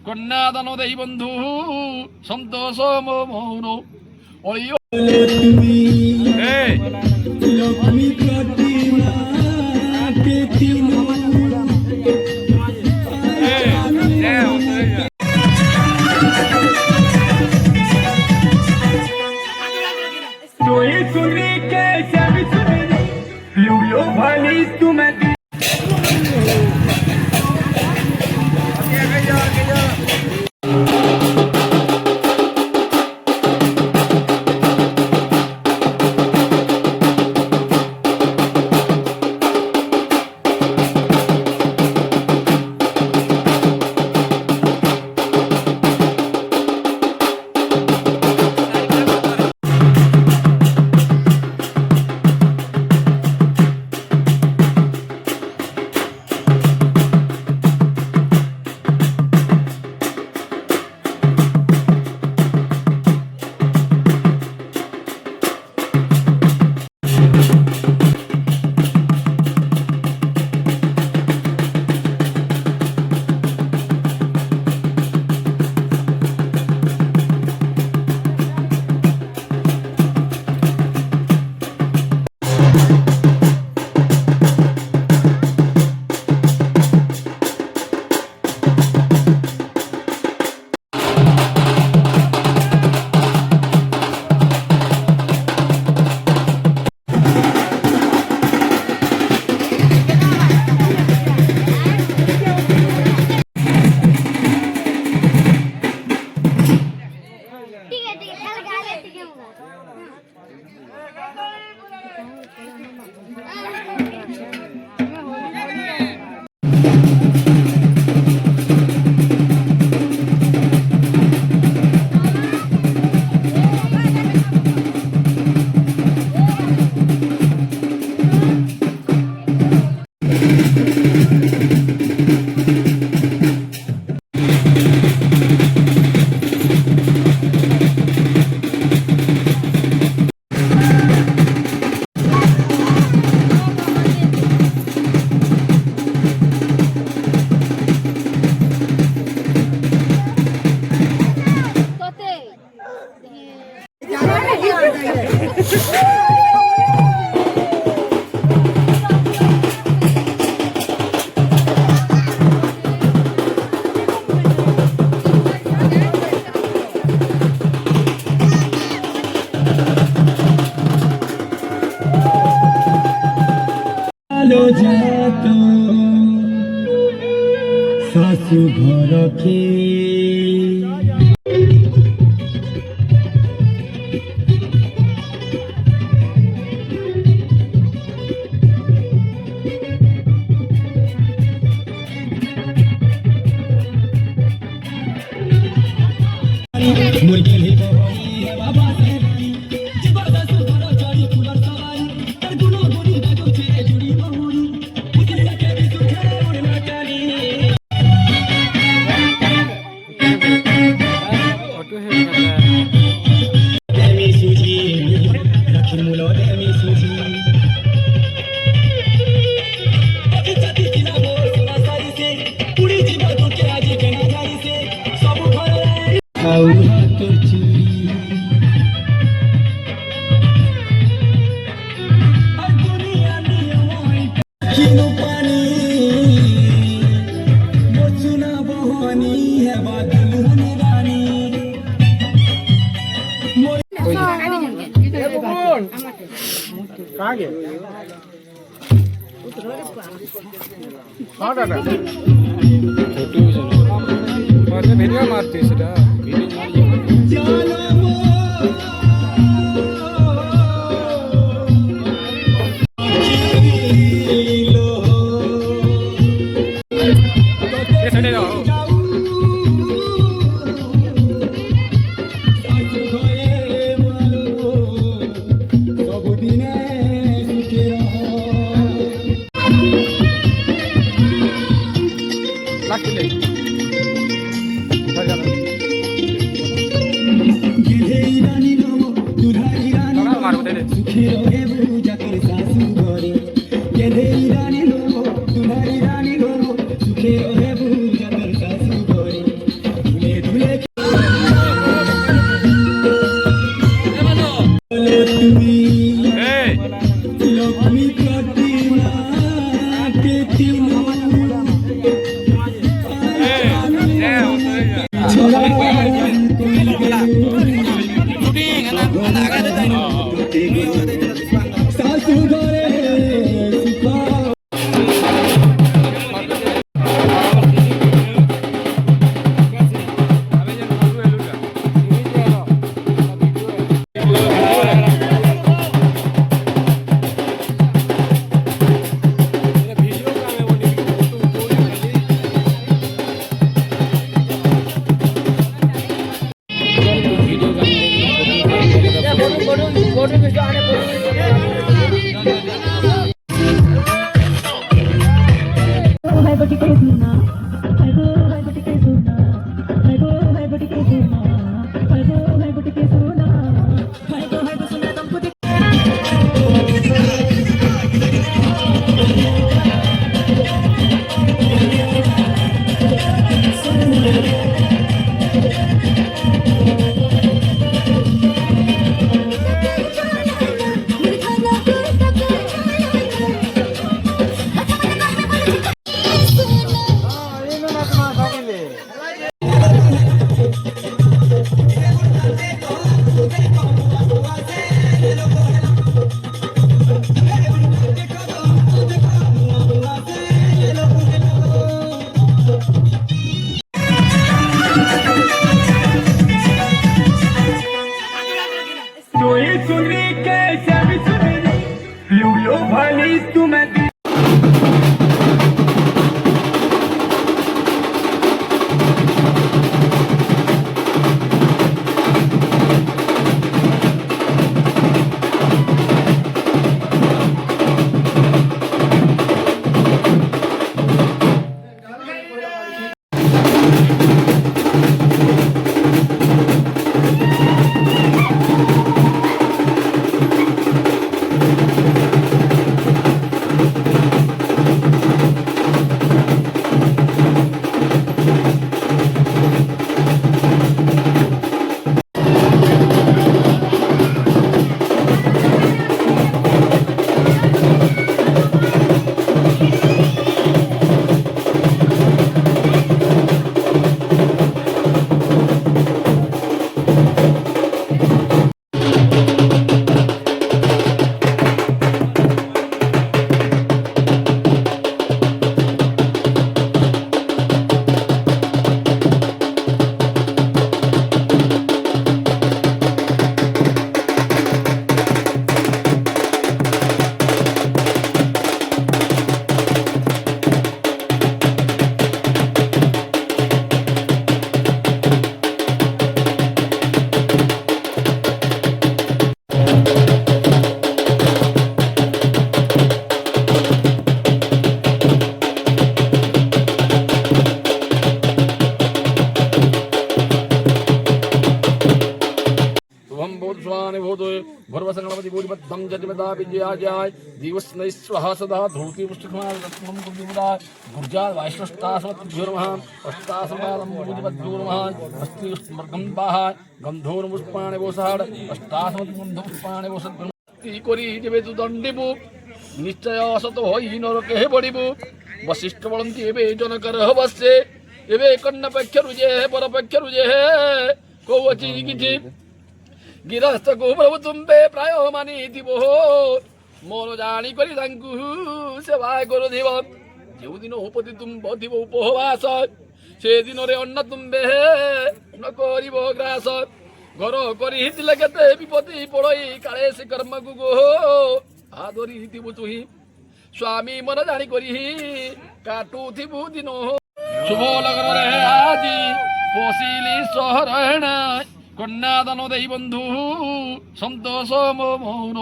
কন্যাদান দেই বন্ধু সন্তোষ মৌন শাশু ঘর কি মুরগি বাবা ভিডিও মারতে সেটা লাগলে সুখে রহেবু জাতির শাশু ঘরে কেঁদেই রানী গো তোমারি রানী গো সুখে রহেবু জাতির শাশু ঘরে ধুলে ধুলে তুমি লক্ষ্মী প্রতিমা পেতিনু শাশু ঘরে সুখ तोय सुनी कैसे भी सुनी लूलो भली तुम्हें शुभम बोधस्वानि भूतोय भर्वसंगणपति बोधिबद्धं जतिमदा विजयाजयाय दिवस्नै स्वहा सदा धूति पुष्टिकुमार रत्नं कुटिमुदा गुर्जा वाइष्वष्टासमत्भ्यो नमः अष्टासमालं बोधिबद्धो नमः अस्ति स्मर्गं बाहाय गन्धोर्मुष्पाणि वोसाड अष्टासमत्गन्धपुष्पाणि वोसद् करी जेबे तु दण्डिब निश्चय असत हई नरके पड़िब वशिष्ठ बलंती एबे जनकर हवस्ये एबे कन्यापेक्ष रुजे परपेक्ष रुजे कौची किछि गिरस्थ को प्रभु तुम्बे प्राय मानी दिव मोर जानी करी तांकु सेवा कर दिव जो दिन उपति तुम्ब दिव उपवास से दिन रे अन्न तुम्बे न करिब ग्रास घर करी हितिले केते विपत्ति पड़ई काले से कर्म को गो आदरी दिव तुही स्वामी मन जानी करी काटू थिबु दिन शुभ लगन रे आजी पोसिली सहरण कन्यादान देई बंधु सन्तोष मौन